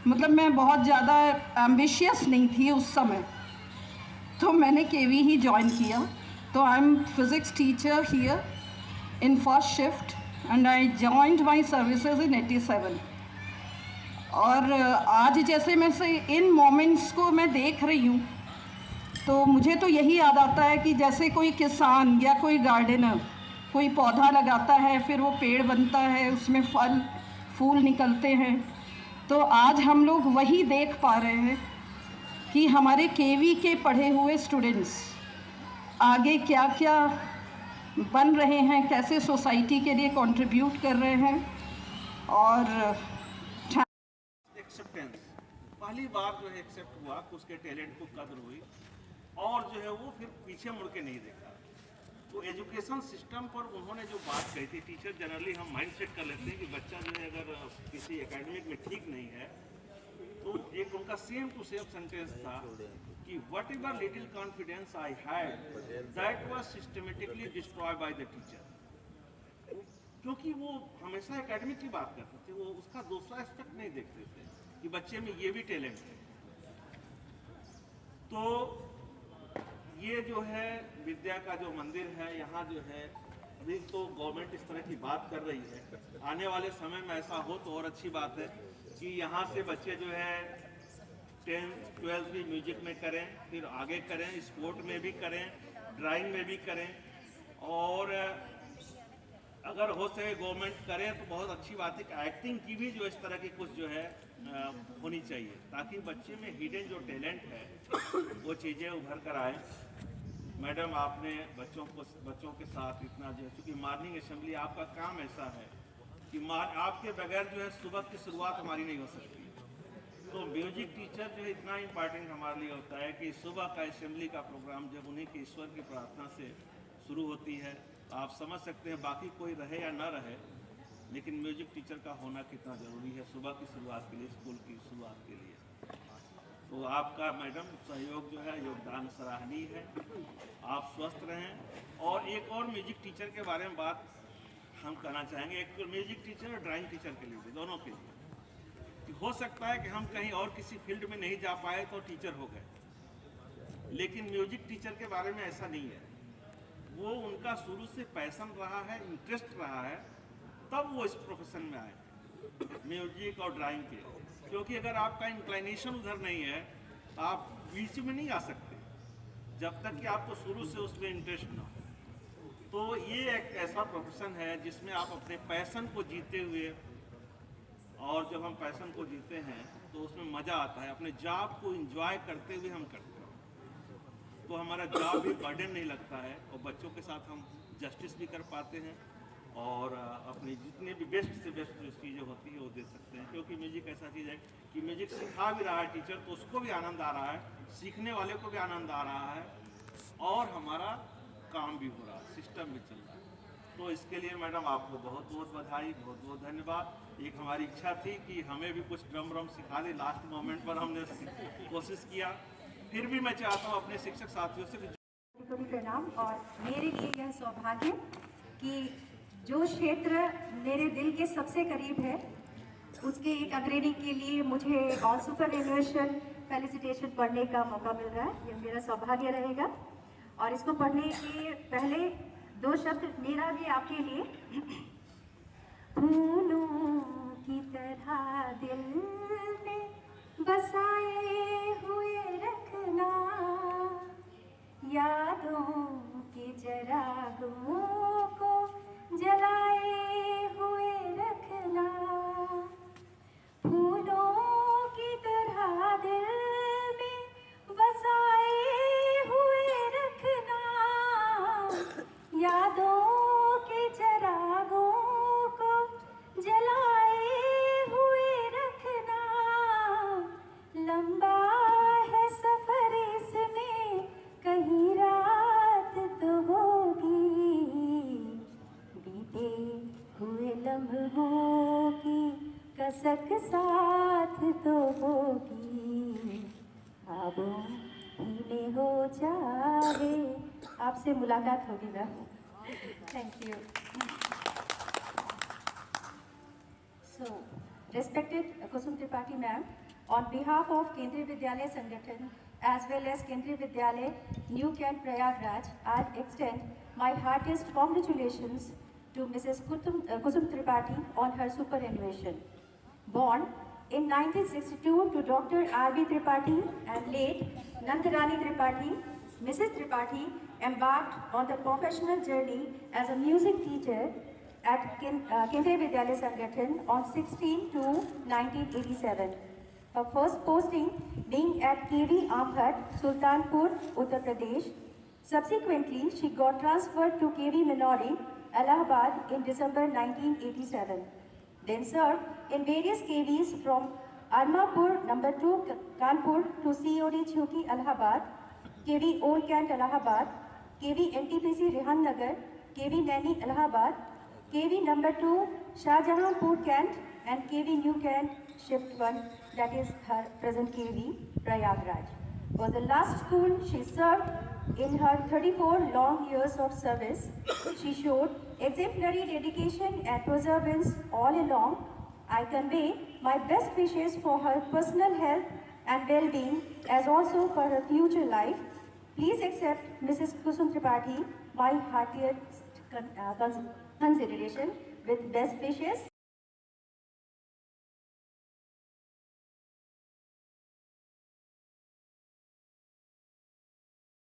मतलब मैं बहुत ज़्यादा एम्बिशियस नहीं थी उस समय, तो मैंने केवी ही ज्वाइन किया। तो I am physics teacher here in first shift and I joined my services in 87। और आज जैसे मैं से इन मोमेंट्स को मैं देख रही हूँ, तो मुझे तो यही याद आता है कि जैसे कोई किसान या कोई गार्डनर कोई पौधा लगाता है, फिर वो पेड़ बनता है, उसमें फल फूल निकलते हैं। तो आज हम लोग वही देख पा रहे हैं कि हमारे केवी के पढ़े हुए स्टूडेंट्स आगे क्या क्या बन रहे हैं, कैसे सोसाइटी के लिए कंट्रीब्यूट कर रहे हैं। और एक्सेप्टेंस पहली बार जो है एक्सेप्ट हुआ कि उसके टैलेंट को कदर हुई, और जो है वो फिर पीछे मुड़ के नहीं देखा। तो एजुकेशन सिस्टम पर उन्होंने जो बात कही थी, टीचर जनरली हम माइंड सेट कर लेते हैं कि बच्चा जो है अगर किसी एकेडमिक में ठीक नहीं है, तो एक उनका सेम टू सेम सेंटेंस था कि what ever little confidence I had that was systematically destroy by the teacher. क्योंकि वो हमेशा एकेडमिक की बात करते थे, वो उसका दूसरा एस्पेक्ट नहीं देखते थे कि बच्चे में ये भी टैलेंट है। तो ये जो है विद्या का जो मंदिर है, यहाँ जो है अभी तो गवर्नमेंट इस तरह की बात कर रही है, आने वाले समय में ऐसा हो तो और अच्छी बात है कि यहाँ से बच्चे जो है 10th 12th भी म्यूजिक में करें, फिर आगे करें, स्पोर्ट में भी करें, ड्राइंग में भी करें, और अगर हो सके गवर्नमेंट करें तो बहुत अच्छी बात है कि एक्टिंग की भी जो इस तरह की कुछ जो है होनी चाहिए, ताकि बच्चे में हिडन जो टैलेंट है वो चीज़ें उभर कर आए। मैडम, आपने बच्चों के साथ इतना जो है, चूँकि मॉर्निंग असेंबली आपका काम ऐसा है कि आपके बगैर जो है सुबह की शुरुआत हमारी नहीं हो सकती। तो म्यूजिक टीचर जो है इतना इम्पॉर्टेंट हमारे लिए होता है कि सुबह का असेंबली का प्रोग्राम जब उन्हीं के ईश्वर की प्रार्थना से शुरू होती है, तो आप समझ सकते हैं बाकी कोई रहे या ना रहे, लेकिन म्यूजिक टीचर का होना कितना ज़रूरी है सुबह की शुरुआत के लिए, स्कूल की शुरुआत के लिए। तो आपका मैडम सहयोग जो है, योगदान सराहनीय है। आप स्वस्थ रहें। और एक और म्यूजिक टीचर के बारे में बात हम कहना चाहेंगे, एक तो म्यूजिक टीचर और ड्राइंग टीचर के लिए भी, दोनों के लिए, कि हो सकता है कि हम कहीं और किसी फील्ड में नहीं जा पाए तो टीचर हो गए, लेकिन म्यूजिक टीचर के बारे में ऐसा नहीं है। वो उनका शुरू से पैशन रहा है, इंटरेस्ट रहा है, तब वो इस प्रोफेशन में आए म्यूजिक और ड्राइंग के। क्योंकि अगर आपका इंक्लाइनेशन उधर नहीं है तो आप बीच में नहीं आ सकते जब तक कि आपको शुरू से उसमें इंटरेस्ट ना हो। तो ये एक ऐसा प्रोफेशन है जिसमें आप अपने पैशन को जीते हुए, और जब हम पैशन को जीते हैं तो उसमें मज़ा आता है, अपने जॉब को एंजॉय करते हुए हम करते हैं, तो हमारा जॉब भी बर्डन नहीं लगता है, और बच्चों के साथ हम जस्टिस भी कर पाते हैं, और अपनी जितने भी बेस्ट से बेस्ट जो चीज़ें होती है वो दे सकते हैं। क्योंकि म्यूजिक ऐसा चीज़ है कि म्यूजिक सिखा भी रहा है टीचर, तो उसको भी आनंद आ रहा है, सीखने वाले को भी आनंद आ रहा है, और हमारा काम भी हो रहा है, सिस्टम भी चल रहा है। तो इसके लिए मैडम आपको बहुत बहुत बधाई, बहुत बहुत धन्यवाद। एक हमारी इच्छा थी कि हमें भी कुछ ड्रम व्रम सिखा दे, लास्ट मोमेंट पर हमने कोशिश किया। फिर भी मैं चाहता हूँ अपने शिक्षक साथियों से प्रणाम। और मेरे लिए यह सौभाग्य कि जो क्षेत्र मेरे दिल के सबसे करीब है उसके एक अग्रणी के लिए मुझे ऑल सुपर एनुएशन फेलिसिटेशन पढ़ने का मौका मिल रहा है, यह मेरा सौभाग्य रहेगा। और इसको पढ़ने के पहले दो शब्द मेरा भी आपके लिए। फूलों की तरह दिल में बसाए हुए रखना, यादों के चिरागों को जलाए हुए रखना, फूलों की तरह दिल में बसाए हुए रखना, यादों के चिरागों को जलाए हुए रखना। लंबा है सफर इसमें, कहीं रात तो होगी, बीते हुए लम्हों की कसक साथ तो होगी, ख्वाबों ही में हो जाए आपसे मुलाकात होगी ना। Thank you. So, respected Kusum Tripathi ma'am, On behalf of Kendriya Vidyalaya Sangathan as well as Kendriya Vidyalaya New Camp Prayagraj, I extend my heartiest congratulations to Mrs. Kusum Tripathi on her superannuation. Born in 1962 to Dr. R.B. Tripathi and late Nandarani Tripathi, Mrs. Tripathi embarked on the professional journey as a music teacher at Kendriya Vidyalaya Sangathan on 16 to 1987. Her first posting being at KV Amhat, Sultanpur, Uttar Pradesh. Subsequently, she got transferred to KV Minori, Allahabad in December 1987. Then served in various KVs from Armapur number 2, Kanpur to COD Chhuki, Allahabad, KV Old Kant, Allahabad, KV NTPC Rehan Nagar, KV Naini, Allahabad, KV number 2, Shahjahanpur Kant, and KV New Kant, Shift 1, that is her present KV, Prayagraj. Was the last school she served. In her 34 long years of service, she showed exemplary dedication and perseverance all along. I convey my best wishes for her personal health and well-being as also for her future life. Please accept Mrs. Kusum Tripathi my heartiest consideration with best wishes.